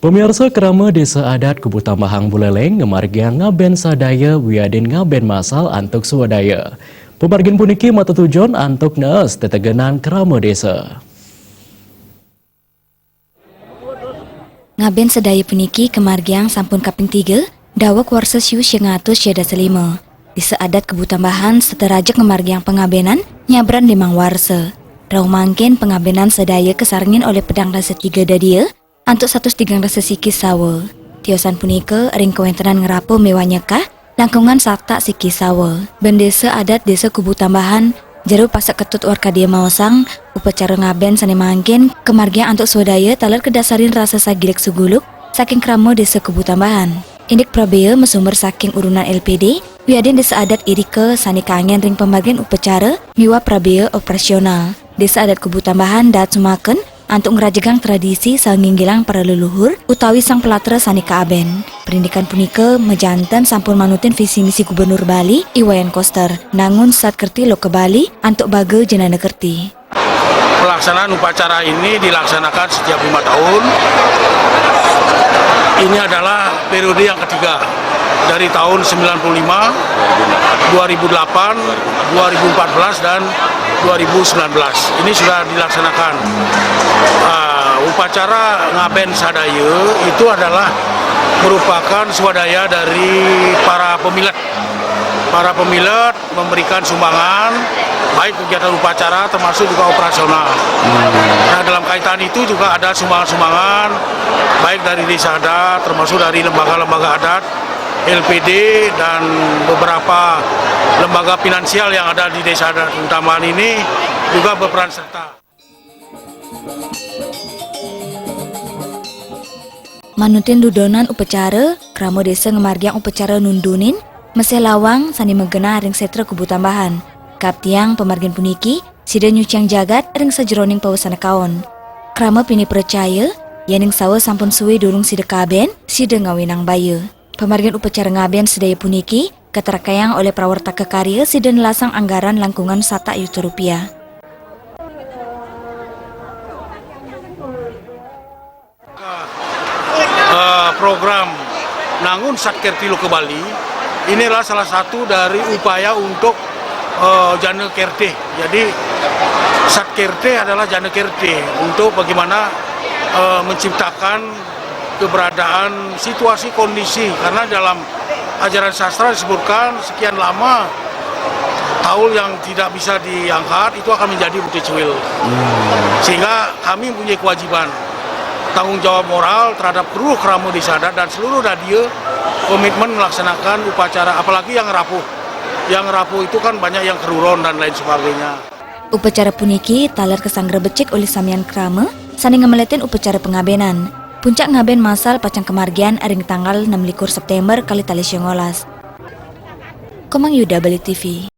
Pemirsa kerama Desa Adat Kubu Tambahang Buleleng ngemargiang ngaben sadaya wiadin ngaben masal antuk swadaya. Pemargin puniki mata tujuan antuk neus tetegenan kerama desa. Ngaben sedaya puniki kemargiang sampun kaping 3, dawak warsa siu syengatus syada selima. Desa Adat Kubu Tambahan seterajak ngemargiang pengabenan nyabran 5 warsa. Rau mangkin pengabenan sedaya kesarngin oleh pedang rasa 3 dadia, antuk 103 rasa sikis sawa. Tiosan punika ring kewentenan ngerapu mewanya kah langkungan sarta sikis sawa. Bendesa adat Desa Kubu Tambahan jaru pasak ketut warga dia mawasang upacara ngaben sane mangkin kemargian antuk swadaya talar kedasarin rasa sagilek suguluk saking kramo Desa Kubu Tambahan. Indik prabea mesumber saking urunan LPD wiadin Desa Adat irike sani kangen ring pemargian upacara miwa prabea operasional. Desa Adat Kubu Tambahan dat sumaken antuk ngerajegang tradisi sanginggilang para leluhur utawi sang pelatra sani kaaben. Perindikan punika mejanten sampun manutin visi misi Gubernur Bali Iwayan Koster. Nangun saat kerti lo ke Bali antuk bage jenana kerti. Pelaksanaan upacara ini dilaksanakan setiap 5 tahun. Ini adalah periode yang ketiga dari tahun 95, 2008, 2014 dan 2019. Ini sudah dilaksanakan. Upacara ngaben sadaya itu adalah merupakan swadaya dari para pemilat. Para pemilat memberikan sumbangan baik kegiatan upacara termasuk juga operasional. Nah, dalam kaitan itu juga ada sumbangan-sumbangan baik dari desa adat termasuk dari lembaga-lembaga adat, LPD dan beberapa lembaga finansial yang ada di Desa Adat Tambahan ini juga berperan serta. Manutin dudonan upacara, kramo desa ngemargiang upacara nundunin, mesih lawang sani megena ring setra Kubu Tambahan. Kaptiang pemargin puniki, sida nyuciang jagat ring sajeroning pawasana kaon. Kramo pini percaya, yaning sawa sampun suwe durung sida kaben, sida ngawinang bayu. Pemargin upacara ngaben sedaya puniki, keterakayang oleh prawarta kekarya sida nelasang anggaran langkungan sata juta rupiah. Program Nangun Satkerti Lo ke Bali inilah salah satu dari upaya untuk jana kerte. Jadi Satkerte adalah jana kerte untuk bagaimana menciptakan keberadaan situasi kondisi, karena dalam ajaran sastra disebutkan sekian lama taul yang tidak bisa diangkat itu akan menjadi bukti cuil. Sehingga kami punya kewajiban tanggung jawab moral terhadap seluruh keramo desa adat dan seluruh dadia komitmen melaksanakan upacara, apalagi yang rapuh. Yang rapuh itu kan banyak yang keruron dan lain sebagainya. Upacara puniki talar kesanggra becik oleh samian krama sani ngemeletin upacara pengabenan. Puncak ngaben masal pacang kemargian ring tanggal 6 September kali tali 19. Komang Yuda Bali TV.